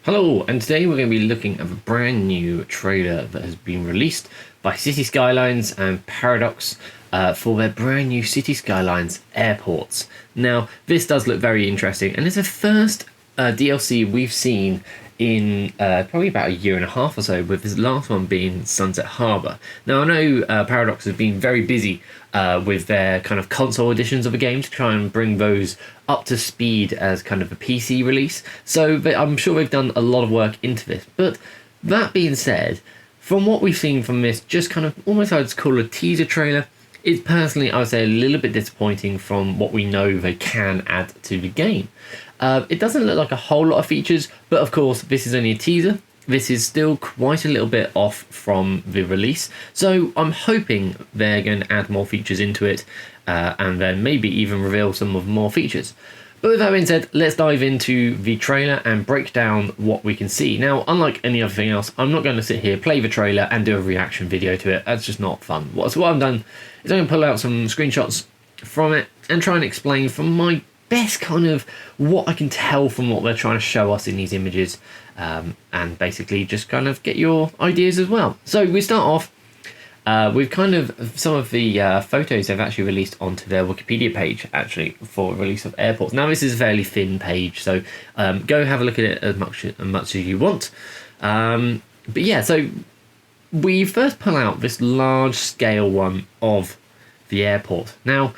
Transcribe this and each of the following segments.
Hello, and today we're going to be looking at a brand new trailer that has been released by City Skylines and Paradox for their brand new City Skylines Airports. Now, this does look very interesting, and it's the first DLC we've seen in probably about a year and a half or so, with this last one being Sunset Harbour. Now, I know Paradox has been very busy with their kind of console editions of the game to try and bring those up to speed as kind of a PC release, so I'm sure they've done a lot of work into this. But that being said, from what we've seen from this, just kind of almost I'd call a teaser trailer, it's personally, I would say, a little bit disappointing from what we know they can add to the game. It doesn't look like a whole lot of features, but of course this is only a teaser. This is still quite a little bit off from the release, so I'm hoping they're going to add more features into it and then maybe even reveal some of more features. But with that being said, let's dive into the trailer and break down what we can see. Now, unlike any other thing else, I'm not going to sit here, play the trailer and do a reaction video to it. That's just not fun. So what I've done is I'm going to pull out some screenshots from it and try and explain from my best kind of what I can tell from what they're trying to show us in these images, and basically just kind of get your ideas as well. So we start off with kind of some of the photos they've actually released onto their Wikipedia page, actually, for release of airports. Now, this is a fairly thin page, so go have a look at it as much as you want. But yeah, so we first pull out this large scale one of the airport. Now,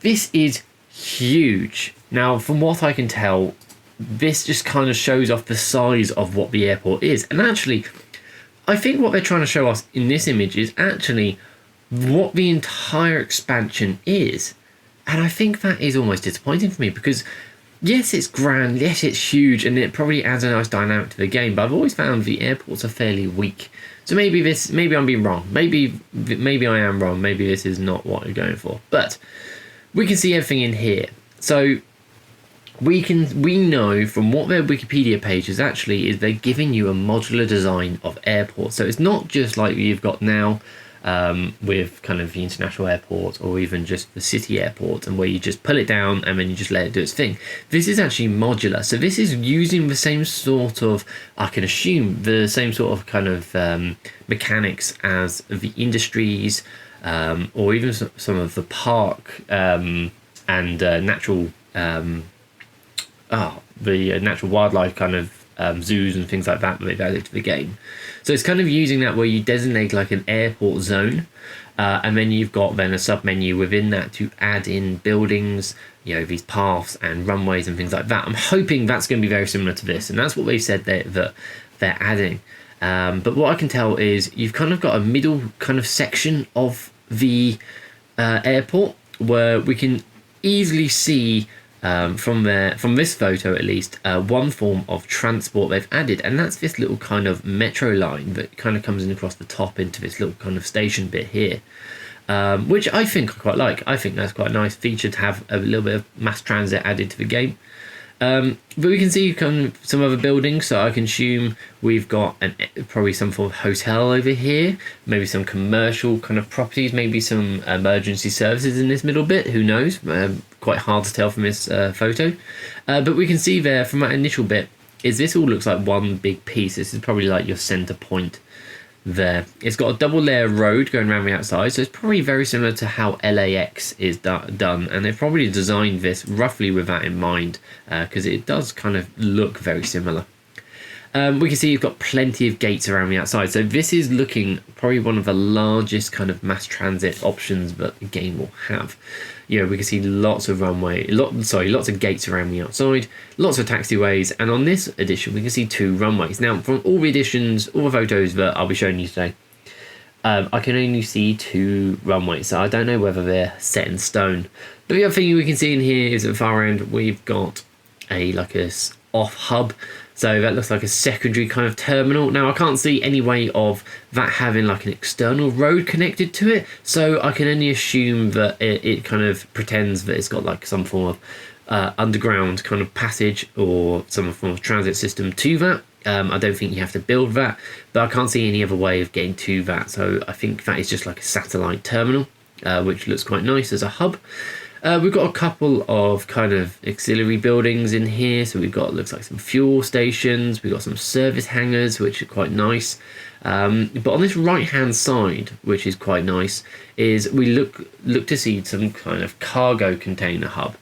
this is huge. Now, from what I can tell, this just kind of shows off the size of what the airport is. And actually, I think what they're trying to show us in this image is actually what the entire expansion is. And I think that is almost disappointing for me, because yes, it's grand, yes, it's huge, and it probably adds a nice dynamic to the game, but I've always found the airports are fairly weak. So maybe I'm being wrong. Maybe I am wrong. Maybe this is not what you're going for. But we can see everything in here. So we know from what their Wikipedia page is actually is they're giving you a modular design of airports. So it's not just like you've got now with kind of the international airport or even just the city airport, and where you just pull it down and then you just let it do its thing. This is actually modular. So this is using the same sort of, I can assume, the same sort of kind of mechanics as the industries, or even some of the park and natural natural wildlife kind of zoos and things like that they've added to the game. So it's kind of using that where you designate like an airport zone, and then you've got then a sub menu within that to add in buildings, you know, these paths and runways and things like that. I'm hoping that's going to be very similar to this, and that's what they've said that they're adding. But what I can tell is you've kind of got a middle kind of section of the airport where we can easily see from this photo at least, one form of transport they've added, and that's this little kind of metro line that kind of comes in across the top into this little kind of station bit here, which I think I quite like. I think that's quite a nice feature to have a little bit of mass transit added to the game. But we can see kind of some other buildings, so I can assume we've got probably some form of hotel over here, maybe some commercial kind of properties, maybe some emergency services in this middle bit, who knows, quite hard to tell from this photo. But we can see there from that initial bit is this all looks like one big piece. This is probably like your center point there. It's got a double layer road going around the outside, so it's probably very similar to how LAX is done, and they've probably designed this roughly with that in mind, because it does kind of look very similar. We can see you've got plenty of gates around the outside, so this is looking probably one of the largest kind of mass transit options that the game will have. You know, we can see lots of lots of gates around the outside, lots of taxiways, and on this edition we can see 2 runways. Now, from all the editions, all the photos that I'll be showing you today, I can only see 2 runways, so I don't know whether they're set in stone. But the other thing we can see in here is at the far end we've got a off hub. So that looks like a secondary kind of terminal. Now, I can't see any way of that having like an external road connected to it, so I can only assume that it kind of pretends that it's got like some form of underground kind of passage or some form of transit system to that. I don't think you have to build that, but I can't see any other way of getting to that, so I think that is just like a satellite terminal, which looks quite nice as a hub. We've got a couple of kind of auxiliary buildings in here. So we've got, looks like some fuel stations. We've got some service hangars, which are quite nice. But on this right hand side, which is quite nice, is we look to see some kind of cargo container hub.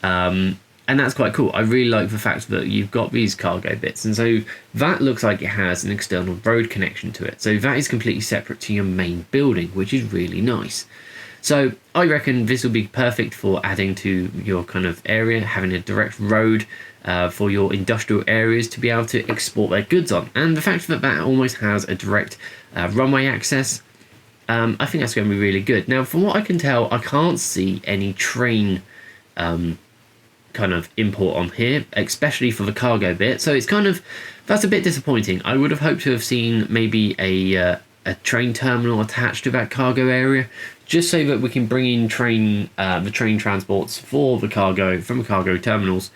And that's quite cool. I really like the fact that you've got these cargo bits. And so that looks like it has an external road connection to it. So that is completely separate to your main building, which is really nice. So I reckon this will be perfect for adding to your kind of area, having a direct road for your industrial areas to be able to export their goods on. And the fact that that almost has a direct runway access, I think that's going to be really good. Now, from what I can tell, I can't see any train kind of import on here, especially for the cargo bit. So it's kind of, that's a bit disappointing. I would have hoped to have seen maybe a train terminal attached to that cargo area, just so that we can bring in the train transports for the cargo from the cargo terminals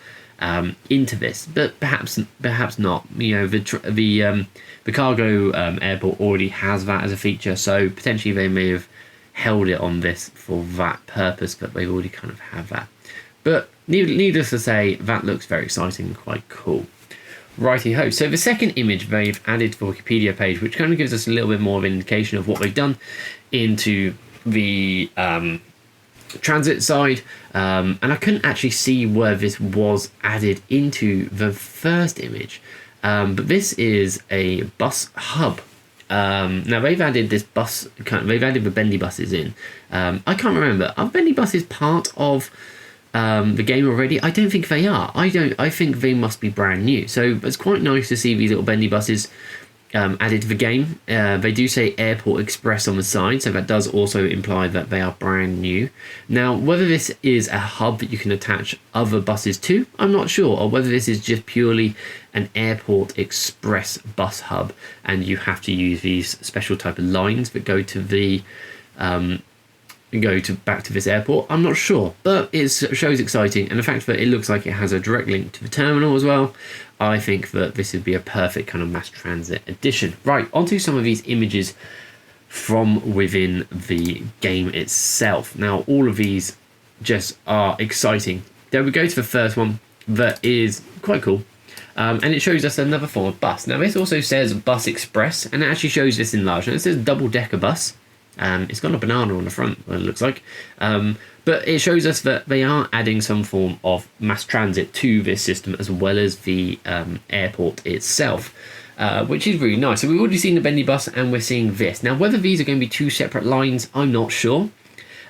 into this. But perhaps not. You know, the cargo airport already has that as a feature, so potentially they may have held it on this for that purpose, but they already kind of have that. But needless to say, that looks very exciting and quite cool. Righty-ho. So the second image they've added to the Wikipedia page, which kind of gives us a little bit more of an indication of what they've done into the transit side. And I couldn't actually see where this was added into the first image. But this is a bus hub. Now they've added this bus, they've added the Bendy buses in. I can't remember, are Bendy buses part of the game already? I don't think they are. I think they must be brand new. So it's quite nice to see these little Bendy buses added to the game. They do say Airport Express on the side, so that does also imply that they are brand new. Now, whether this is a hub that you can attach other buses to, I'm not sure, or whether this is just purely an Airport Express bus hub, and you have to use these special type of lines that go to the back to this airport. I'm not sure, but it shows exciting, and the fact that it looks like it has a direct link to the terminal as well, I think that this would be a perfect kind of mass transit addition. Right, onto some of these images from within the game itself. Now, all of these just are exciting. Then we go to the first one that is quite cool. And it shows us another form of bus. Now, this also says Bus Express, and it actually shows this enlarged. And it says double-decker bus. It's got a banana on the front, it looks like. But it shows us that they are adding some form of mass transit to this system, as well as the airport itself, which is really nice. So we've already seen the Bendy bus, and we're seeing this. Now, whether these are going to be two separate lines, I'm not sure.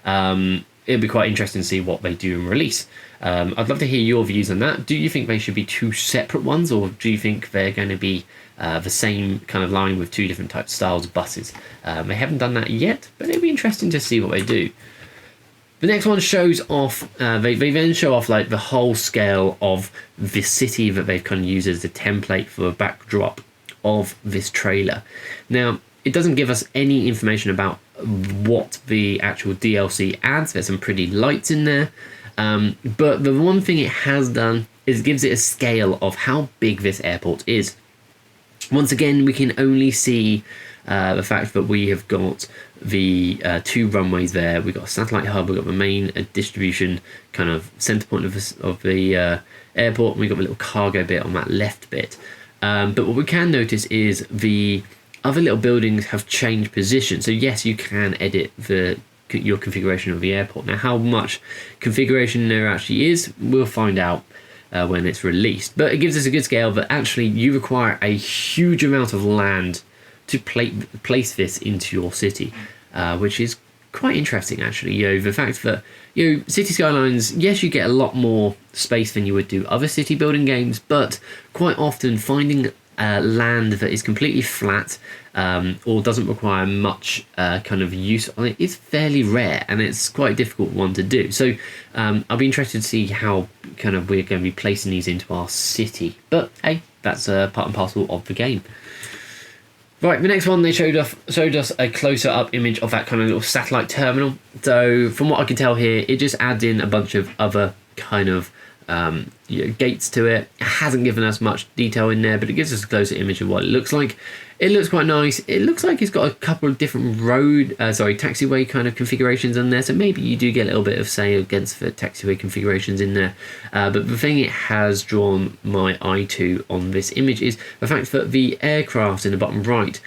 It'll be quite interesting to see what they do and release. I'd love to hear your views on that. Do you think they should be two separate ones, or do you think they're going to be the same kind of line with two different types styles of buses? They haven't done that yet, but it'll be interesting to see what they do. The next one shows off, they then show off like the whole scale of the city that they've kind of used as the template for a backdrop of this trailer. Now, it doesn't give us any information about what the actual DLC adds. There's some pretty lights in there. But the one thing it has done is it gives it a scale of how big this airport is. Once again, we can only see the fact that we have got the two runways there. We've got a satellite hub, we've got the main distribution kind of center point of the airport, and we've got a little cargo bit on that left bit. But what we can notice is the other little buildings have changed position. So yes, you can edit your configuration of the airport. Now, how much configuration there actually is, we'll find out when it's released. But it gives us a good scale that actually you require a huge amount of land to place this into your city, which is quite interesting actually. You know, the fact that, you know, City Skylines, yes, you get a lot more space than you would do other city building games, but quite often finding land that is completely flat or doesn't require much kind of use on it is fairly rare, and it's quite a difficult one to do. So I'll be interested to see how kind of we're going to be placing these into our city. But hey, that's part and parcel of the game. Right, the next one, they showed us a closer up image of that kind of little satellite terminal. So from what I can tell here, it just adds in a bunch of other kind of gates to it. It hasn't given us much detail in there, but it gives us a closer image of what it looks like. It looks quite nice. It looks like it's got a couple of different taxiway kind of configurations on there. So maybe you do get a little bit of say against the taxiway configurations in there. But the thing it has drawn my eye to on this image is the fact that the aircraft in the bottom right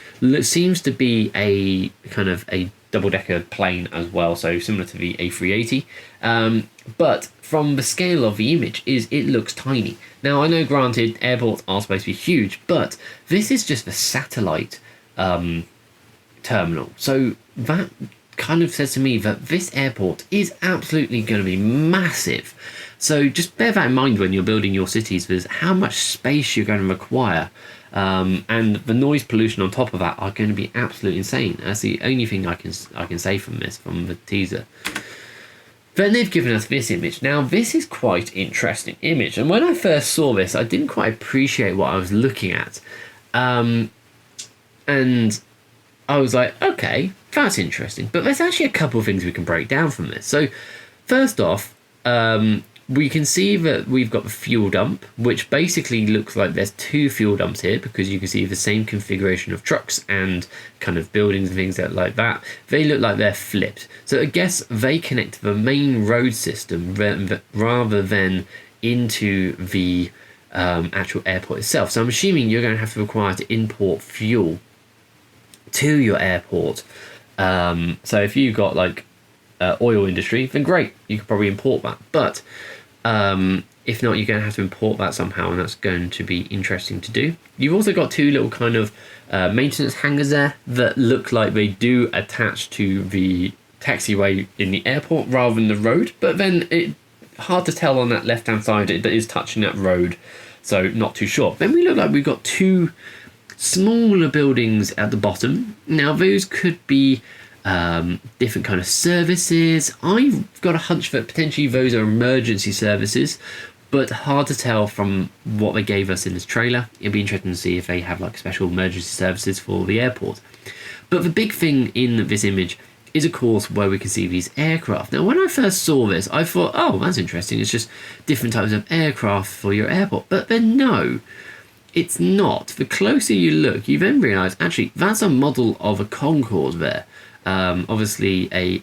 seems to be a kind of a double-decker plane as well, so similar to the A380. But from the scale of the image, it looks tiny. Now, I know, granted, airports are supposed to be huge, but this is just a satellite terminal. So that kind of says to me that this airport is absolutely going to be massive. So just bear that in mind when you're building your cities, there's how much space you're going to require. And the noise pollution on top of that are going to be absolutely insane. That's the only thing I can say from the teaser. Then they've given us this image. Now, this is quite interesting image. And when I first saw this, I didn't quite appreciate what I was looking at. And I was like, okay, that's interesting. But there's actually a couple of things we can break down from this. So, first off, we can see that we've got the fuel dump, which basically looks like there's two fuel dumps here, because you can see the same configuration of trucks and kind of buildings and things like that. They look like they're flipped. So I guess they connect to the main road system rather than into the actual airport itself. So I'm assuming you're going to have to require to import fuel to your airport. So if you've got like oil industry, then great, you could probably import that. But if not, you're going to have to import that somehow, and that's going to be interesting to do. You've also got two little kind of maintenance hangars there that look like they do attach to the taxiway in the airport rather than the road, but then it hard to tell on that left hand side it is touching that road, so not too sure. Then we look like we've got two smaller buildings at the bottom. Now those could be different kind of services. I've got a hunch that potentially those are emergency services, but hard to tell from what they gave us in this trailer. It'd be interesting to see if they have like special emergency services for the airport. But the big thing in this image is, of course, where we can see these aircraft. Now, when I first saw this, I thought, oh, that's interesting. It's just different types of aircraft for your airport. But then no, it's not. The closer you look, you then realise, actually, that's a model of a Concorde there. Obviously a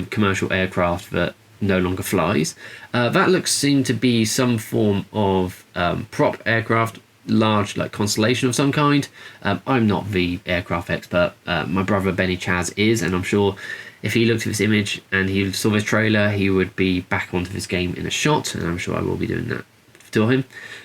commercial aircraft that no longer flies. That looks seem to be some form of prop aircraft, large like Constellation of some kind. I'm not the aircraft expert. My brother Benny Chaz is, and I'm sure if he looked at this image and he saw this trailer, he would be back onto this game in a shot, and I'm sure I will be doing that to him.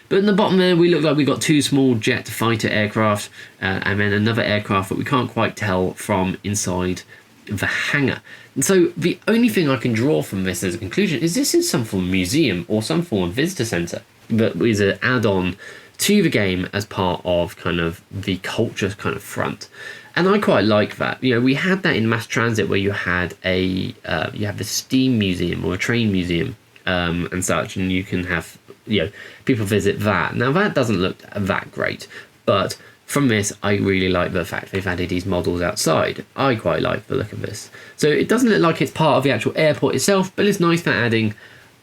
But in the bottom there, we look like we've got two small jet fighter aircraft, and then another aircraft that we can't quite tell from inside the hangar. And so the only thing I can draw from this as a conclusion is this is some form of museum or some form of visitor centre that is an add-on to the game as part of kind of the culture kind of front. And I quite like that. You know, we had that in mass transit where you had the steam museum or a train museum and such, and you can have, you know, people visit that. Now that doesn't look that great, but from this I really like the fact they've added these models outside. I quite like the look of this. So it doesn't look like it's part of the actual airport itself, but it's nice for adding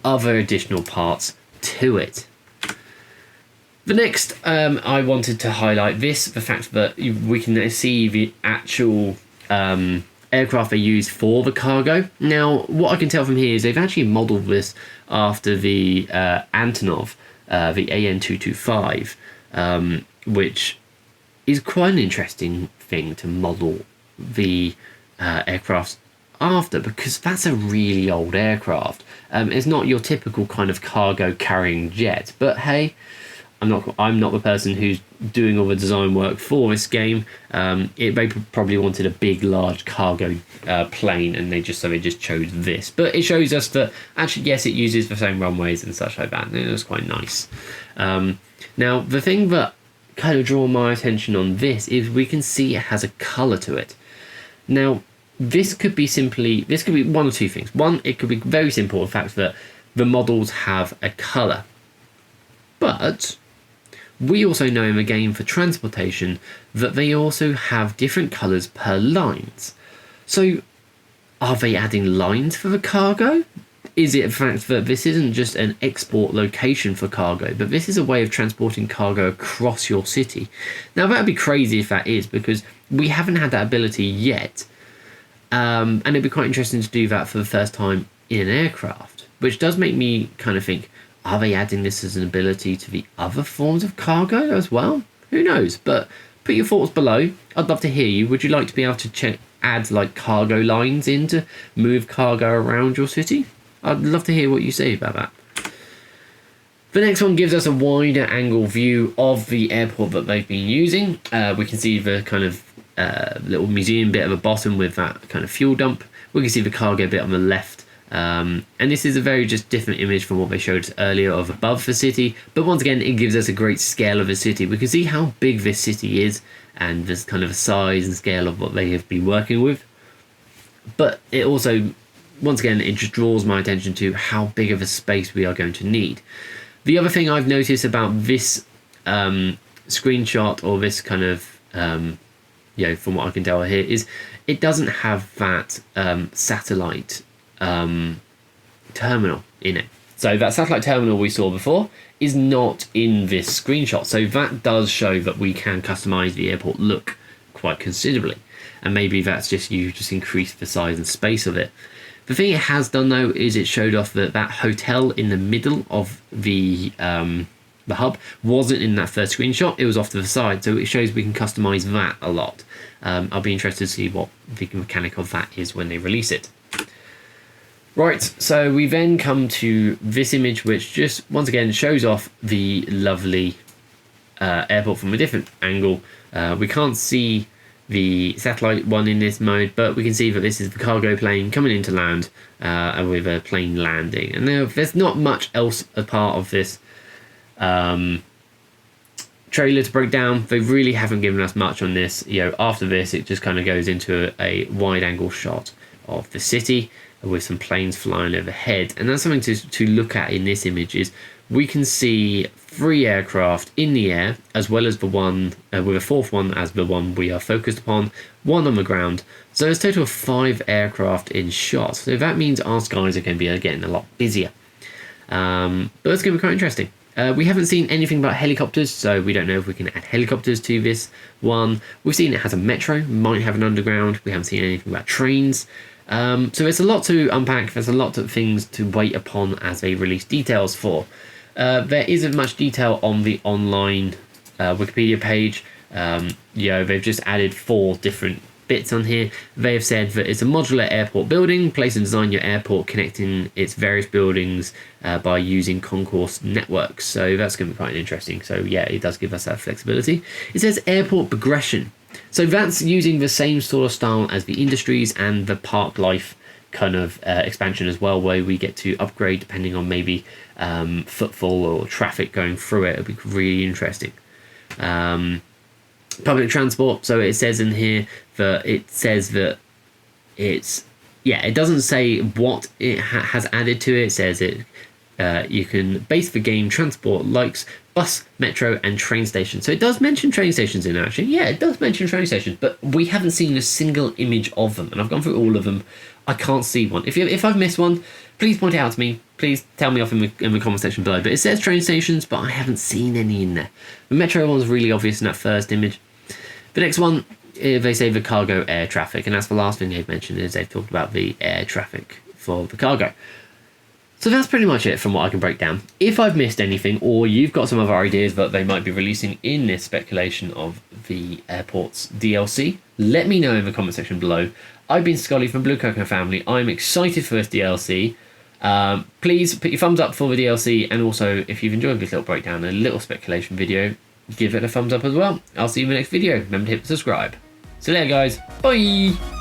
other additional parts to it. The next, I wanted to highlight the fact that we can see the actual aircraft they use for the cargo. Now, what I can tell from here is they've actually modelled this after the Antonov, the AN225, which is quite an interesting thing to model the aircraft after, because that's a really old aircraft. It's not your typical kind of cargo carrying jet, but hey, I'm not the person who's doing all the design work for this game. They probably wanted a big, large cargo plane, and they just chose this. But it shows us that actually, yes, it uses the same runways and such like that. And it was quite nice. Now, the thing that kind of drew my attention on this is we can see it has a colour to it. Now, this could be one of two things. One, it could be very simple, the fact that the models have a colour. But we also know in the game for transportation that they also have different colours per lines. So are they adding lines for the cargo? is it the fact that this isn't just an export location for cargo, but this is a way of transporting cargo across your city. Now that would be crazy if that is, because we haven't had that ability yet. And it'd be quite interesting to do that for the first time in an aircraft, which does make me kind of think, are they adding this as an ability to the other forms of cargo as well? Who knows? But put your thoughts below. I'd love to hear you. Would you like to be able to add like cargo lines in to move cargo around your city? I'd love to hear what you say about that. The next one gives us a wider angle view of the airport that they've been using. We can see the kind of little museum bit at the bottom with that kind of fuel dump. We can see the cargo bit on the left. And this is a very just different image from what they showed us earlier of above the city. But once again, it gives us a great scale of the city. We can see how big this city is and this kind of a size and scale of what they have been working with. But it also, once again, it just draws my attention to how big of a space we are going to need. The other thing I've noticed about this screenshot, or this kind of, from what I can tell here, is it doesn't have that satellite terminal in it. So that satellite terminal we saw before is not in this screenshot. So that does show that we can customize the airport look quite considerably. And maybe that's just you just increase the size and space of it. The thing it has done though is it showed off that hotel in the middle of the hub wasn't in that first screenshot. It was off to the side, so it shows we can customize that a lot. I'll be interested to see what the mechanic of that is when they release it. Right, so we then come to this image, which just once again shows off the lovely airport from a different angle. We can't see the satellite one in this mode, but we can see that this is the cargo plane coming into land and with a plane landing. And there's not much else a part of this trailer to break down. They really haven't given us much on this. After this, it just kind of goes into a wide angle shot of the city with some planes flying overhead. And that's something to look at in this image is we can see 3 aircraft in the air, as well as the one with a 4th one as the one we are focused upon, 1 on the ground. So there's a total of 5 aircraft in shot. So that means our skies are going to be getting a lot busier. But it's going to be quite interesting. We haven't seen anything about helicopters, so we don't know if we can add helicopters to this one. We've seen it has a metro, might have an underground. We haven't seen anything about trains. So there's a lot to unpack. There's a lot of things to wait upon as they release details for. There isn't much detail on the online Wikipedia page. They've just added 4 different bits on here. They have said that it's a modular airport building. Place and design your airport connecting its various buildings by using concourse networks. So that's going to be quite interesting. So yeah, it does give us that flexibility. It says airport progression. So that's using the same sort of style as the industries and the park life kind of expansion as well, where we get to upgrade depending on maybe footfall or traffic going through it. It'll be really interesting. Public transport. So it says in here that it doesn't say what it has added to it. It says you can base the game transport likes bus, metro, and train stations. So it does mention train stations in there, actually. Yeah, it does mention train stations, but we haven't seen a single image of them, and I've gone through all of them. I can't see one. If I've missed one, please point it out to me. Please tell me off in the comment section below. But it says train stations, but I haven't seen any in there. The metro one's really obvious in that first image. The next one, they say the cargo air traffic, and that's the last thing they've mentioned is they've talked about the air traffic for the cargo. So that's pretty much it from what I can break down. If I've missed anything, or you've got some other ideas that they might be releasing in this speculation of the airports DLC, let me know in the comment section below. I've been Skotyyy from Blue Cocoa Family. I'm excited for this DLC. Please put your thumbs up for the DLC, and also if you've enjoyed this little breakdown, a little speculation video, give it a thumbs up as well. I'll see you in the next video. Remember to hit subscribe. See you later, guys. Bye!